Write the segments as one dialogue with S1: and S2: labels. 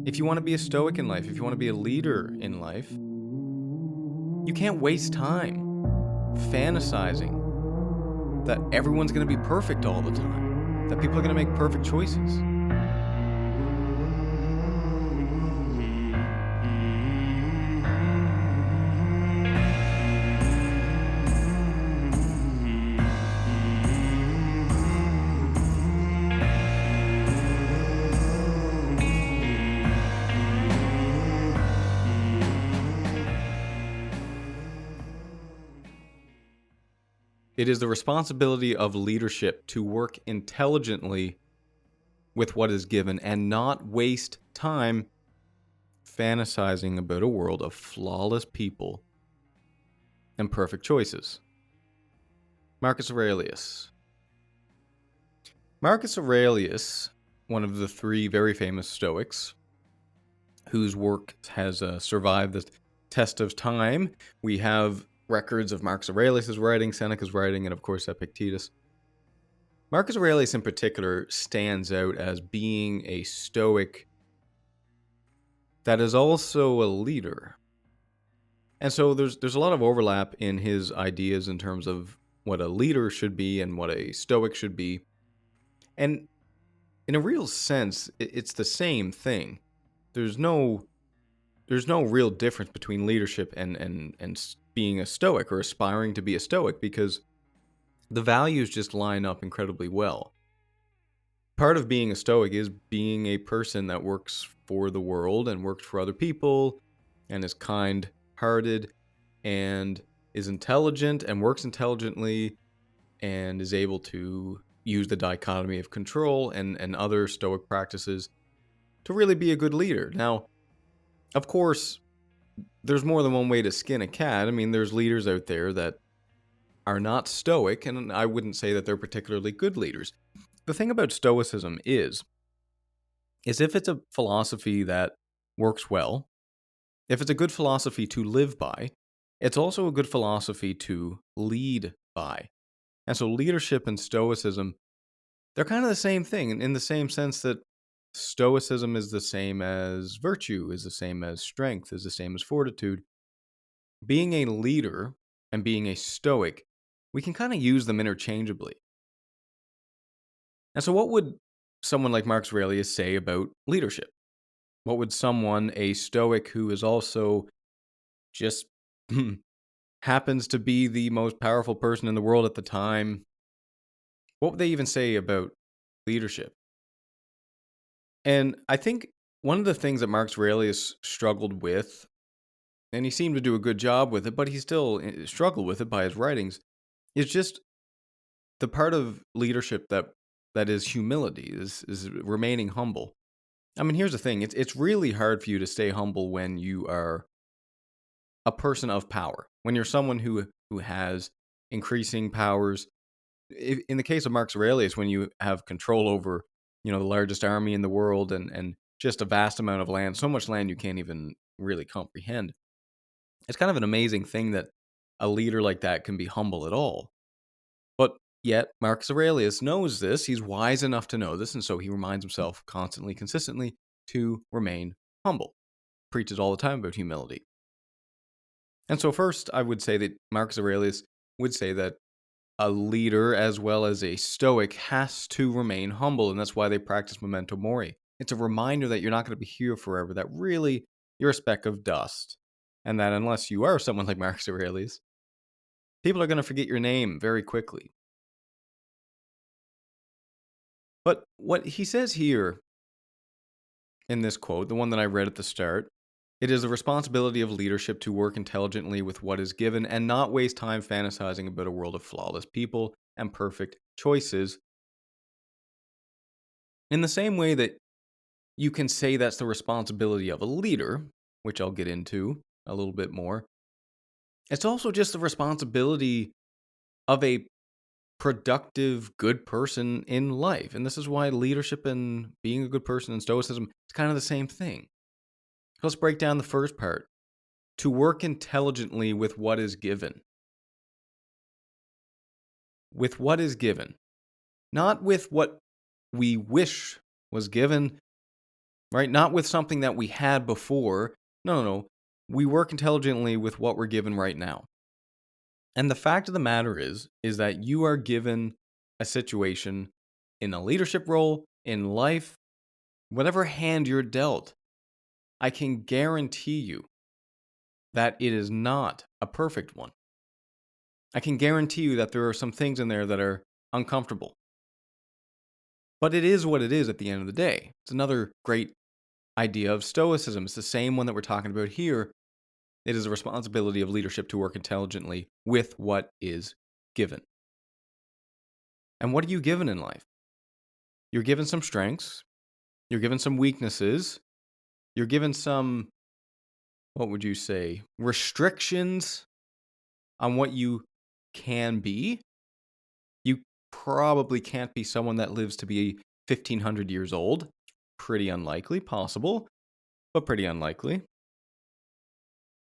S1: If you want to be a stoic in life, if you want to be a leader in life, you can't waste time fantasizing that everyone's going to be perfect all the time, that people are going to make perfect choices. It is the responsibility of leadership to work intelligently with what is given and not waste time fantasizing about a world of flawless people and perfect choices. Marcus Aurelius. Marcus Aurelius, one of the three very famous Stoics, whose work has survived the test of time. We have records of Marcus Aurelius' writing, Seneca's writing, and of course Epictetus. Marcus Aurelius in particular stands out as being a Stoic that is also a leader. And so there's a lot of overlap in his ideas in terms of what a leader should be and what a Stoic should be. And in a real sense, it's the same thing. There's no real difference between leadership and being a Stoic or aspiring to be a Stoic, because the values just line up incredibly well. Part of being a Stoic is being a person that works for the world and works for other people and is kind-hearted and is intelligent and works intelligently and is able to use the dichotomy of control and other Stoic practices to really be a good leader. Now, of course, there's more than one way to skin a cat. I mean, there's leaders out there that are not Stoic, and I wouldn't say that they're particularly good leaders. The thing about Stoicism is if it's a philosophy that works well, if it's a good philosophy to live by, it's also a good philosophy to lead by. And so leadership and Stoicism, they're kind of the same thing in the same sense that Stoicism is the same as virtue, is the same as strength, is the same as fortitude. Being a leader and being a Stoic, we can kind of use them interchangeably. And so what would someone like Marcus Aurelius say about leadership? What would someone, a Stoic who is also just happens to be the most powerful person in the world at the time, what would they even say about leadership? And I think one of the things that Marcus Aurelius struggled with, and he seemed to do a good job with it, but he still struggled with it by his writings, is just the part of leadership that is humility, is remaining humble. I mean, here's the thing. It's really hard for you to stay humble when you are a person of power, when you're someone who has increasing powers. In the case of Marcus Aurelius, when you have control over, the largest army in the world and just a vast amount of land, so much land you can't even really comprehend. It's kind of an amazing thing that a leader like that can be humble at all. But yet, Marcus Aurelius knows this. He's wise enough to know this, and so he reminds himself constantly, consistently to remain humble. Preaches all the time about humility. And so first, I would say that Marcus Aurelius would say that a leader as well as a Stoic has to remain humble, and that's why they practice memento mori. It's a reminder that you're not going to be here forever, that really you're a speck of dust, and that unless you are someone like Marcus Aurelius, people are going to forget your name very quickly. But what he says here in this quote, the one that I read at the start, it is the responsibility of leadership to work intelligently with what is given and not waste time fantasizing about a world of flawless people and perfect choices. In the same way that you can say that's the responsibility of a leader, which I'll get into a little bit more, it's also just the responsibility of a productive, good person in life. And this is why leadership and being a good person and Stoicism is kind of the same thing. Let's break down the first part. To work intelligently with what is given. With what is given. Not with what we wish was given, right? Not with something that we had before. No. We work intelligently with what we're given right now. And the fact of the matter is that you are given a situation in a leadership role, in life, whatever hand you're dealt. I can guarantee you that it is not a perfect one. I can guarantee you that there are some things in there that are uncomfortable. But it is what it is at the end of the day. It's another great idea of Stoicism. It's the same one that we're talking about here. It is a responsibility of leadership to work intelligently with what is given. And what are you given in life? You're given some strengths. You're given some weaknesses. You're given some, what would you say, restrictions on what you can be. You probably can't be someone that lives to be 1,500 years old. Pretty unlikely. Possible, but pretty unlikely.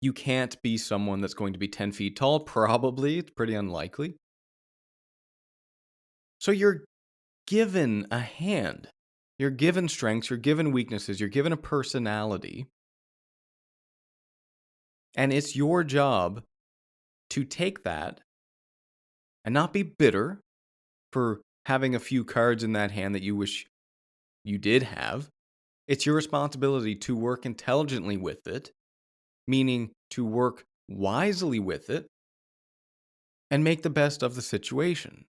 S1: You can't be someone that's going to be 10 feet tall. Probably. It's pretty unlikely. So you're given a hand. You're given strengths. You're given weaknesses. You're given a personality. And it's your job to take that and not be bitter for having a few cards in that hand that you wish you did have. It's your responsibility to work intelligently with it, meaning to work wisely with it and make the best of the situation.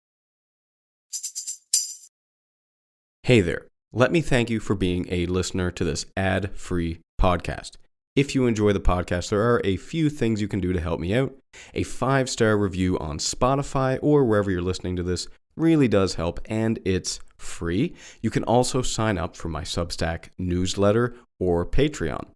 S1: Hey there. Let me thank you for being a listener to this ad-free podcast. If you enjoy the podcast, there are a few things you can do to help me out. A 5-star review on Spotify or wherever you're listening to this really does help, and it's free. You can also sign up for my Substack newsletter or Patreon.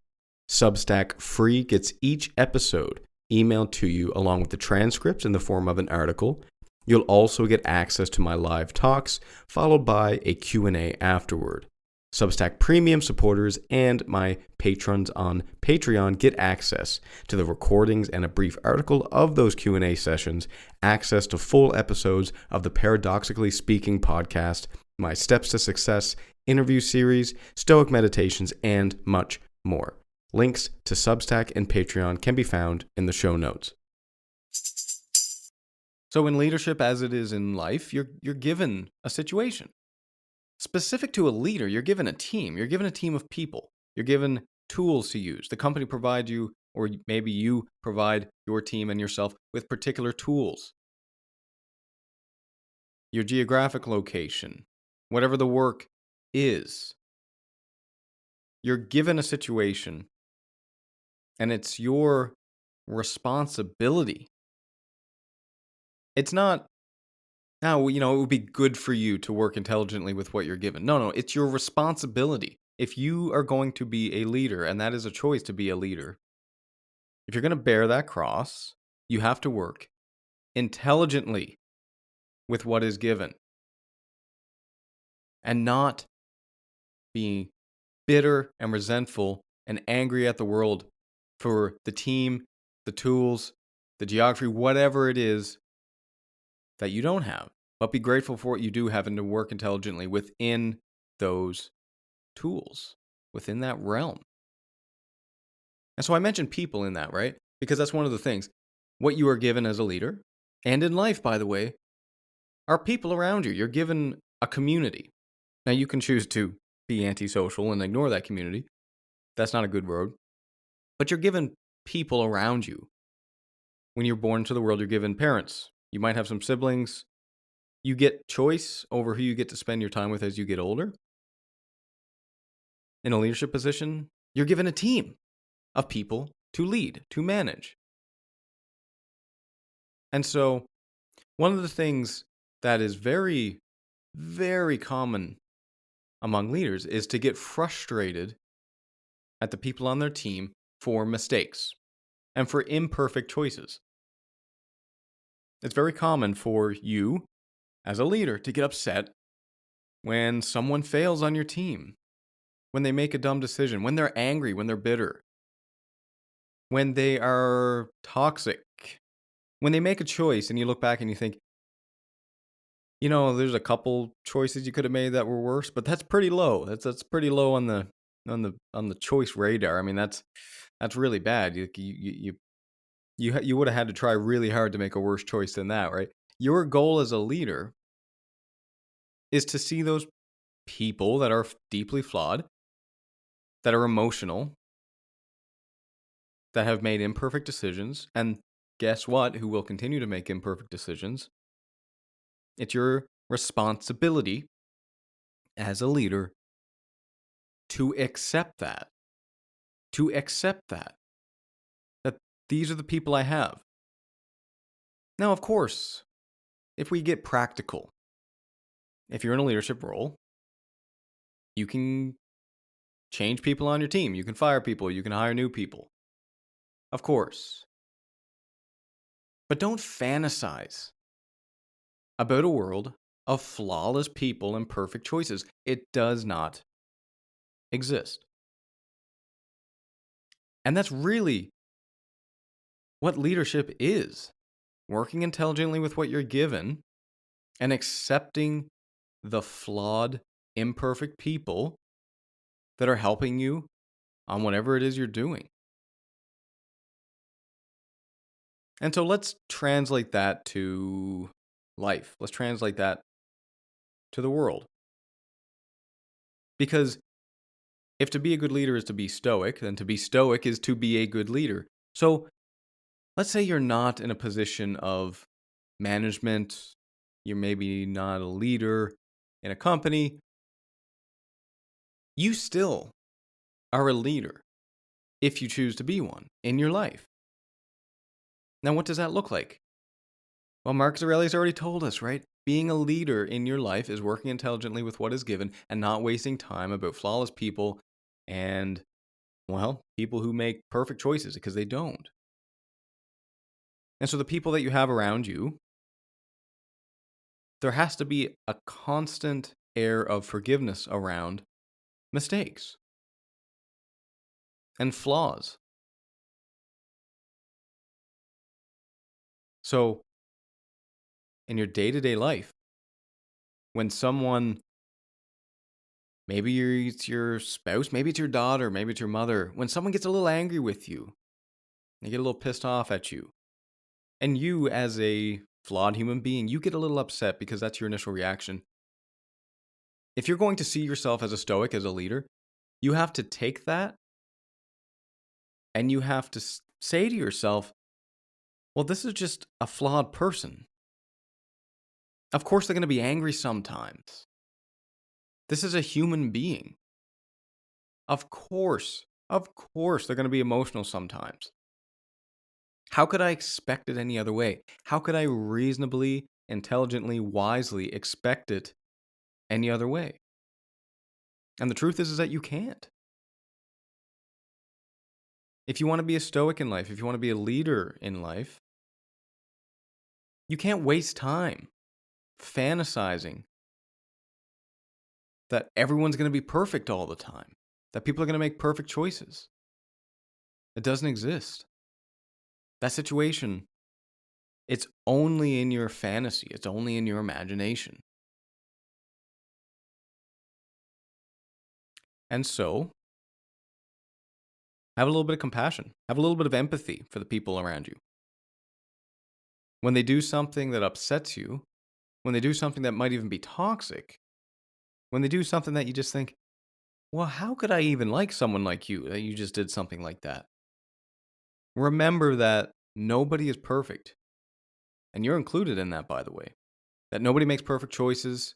S1: Substack free gets each episode emailed to you along with the transcripts in the form of an article. You'll also get access to my live talks, followed by a Q&A afterward. Substack Premium supporters and my patrons on Patreon get access to the recordings and a brief article of those Q&A sessions, access to full episodes of the Paradoxically Speaking podcast, my Steps to Success interview series, Stoic meditations, and much more. Links to Substack and Patreon can be found in the show notes. So in leadership, as it is in life, you're given a situation. Specific to a leader, you're given a team. You're given a team of people. You're given tools to use. The company provides you, or maybe you provide your team and yourself with particular tools. Your geographic location, whatever the work is. You're given a situation, and it's your responsibility. It's not, now, it would be good for you to work intelligently with what you're given. No, it's your responsibility. If you are going to be a leader, and that is a choice to be a leader, if you're going to bear that cross, you have to work intelligently with what is given and not be bitter and resentful and angry at the world for the team, the tools, the geography, whatever it is that you don't have, but be grateful for what you do have and to work intelligently within those tools, within that realm. And so I mentioned people in that, right? Because that's one of the things. What you are given as a leader, and in life, by the way, are people around you. You're given a community. Now, you can choose to be antisocial and ignore that community. That's not a good road. But you're given people around you. When you're born into the world, you're given parents. You might have some siblings. You get choice over who you get to spend your time with as you get older. In a leadership position, you're given a team of people to lead, to manage. And so, one of the things that is very, very common among leaders is to get frustrated at the people on their team for mistakes and for imperfect choices. It's very common for you, as a leader, to get upset when someone fails on your team, when they make a dumb decision, when they're angry, when they're bitter, when they are toxic, when they make a choice and you look back and you think, there's a couple choices you could have made that were worse, but that's pretty low. That's pretty low on the on the choice radar. I mean, that's really bad. You would have had to try really hard to make a worse choice than that, right? Your goal as a leader is to see those people that are deeply flawed, that are emotional, that have made imperfect decisions, and guess what? Who will continue to make imperfect decisions. It's your responsibility as a leader to accept that, that these are the people I have. Now, of course, if we get practical, if you're in a leadership role, you can change people on your team. You can fire people. You can hire new people. Of course. But don't fantasize about a world of flawless people and perfect choices. It does not exist. And that's really what leadership is. Working intelligently with what you're given and accepting the flawed, imperfect people that are helping you on whatever it is you're doing. And so let's translate that to life. Let's translate that to the world. Because if to be a good leader is to be stoic, then to be stoic is to be a good leader. So let's say you're not in a position of management, you're maybe not a leader in a company. You still are a leader if you choose to be one in your life. Now, what does that look like? Well, Marcus Aurelius already told us, right? Being a leader in your life is working intelligently with what is given and not wasting time about flawless people and, well, people who make perfect choices because they don't. And so the people that you have around you, there has to be a constant air of forgiveness around mistakes and flaws. So, in your day-to-day life, when someone, maybe it's your spouse, maybe it's your daughter, maybe it's your mother, when someone gets a little angry with you, they get a little pissed off at you, and you, as a flawed human being, you get a little upset because that's your initial reaction. If you're going to see yourself as a stoic, as a leader, you have to take that and you have to say to yourself, well, this is just a flawed person. Of course, they're going to be angry sometimes. This is a human being. Of course, they're going to be emotional sometimes. How could I expect it any other way? How could I reasonably, intelligently, wisely expect it any other way? And the truth is that you can't. If you want to be a stoic in life, if you want to be a leader in life, you can't waste time fantasizing that everyone's going to be perfect all the time, that people are going to make perfect choices. It doesn't exist. That situation, it's only in your fantasy, it's only in your imagination. And so, have a little bit of compassion, have a little bit of empathy for the people around you. When they do something that upsets you, when they do something that might even be toxic, when they do something that you just think, well, how could I even like someone like you that you just did something like that? Remember that nobody is perfect. And you're included in that, by the way. That nobody makes perfect choices.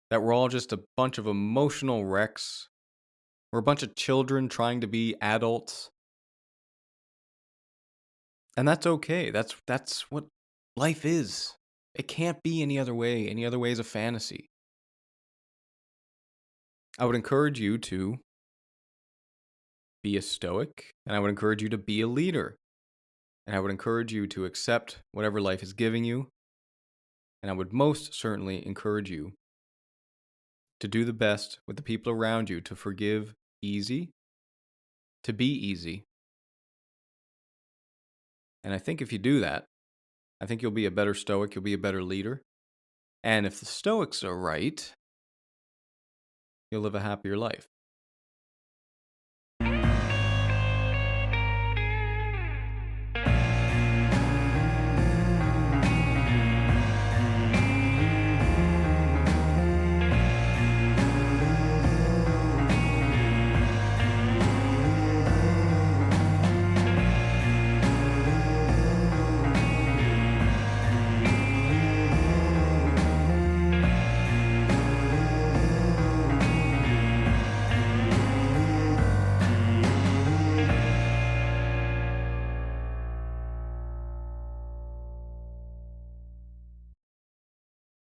S1: That we're all just a bunch of emotional wrecks. We're a bunch of children trying to be adults. And that's okay. That's what life is. It can't be any other way. Any other way is a fantasy. I would encourage you to be a stoic, and I would encourage you to be a leader. And I would encourage you to accept whatever life is giving you. And I would most certainly encourage you to do the best with the people around you, to forgive easy, to be easy. And I think if you do that, I think you'll be a better stoic, you'll be a better leader. And if the stoics are right, you'll live a happier life.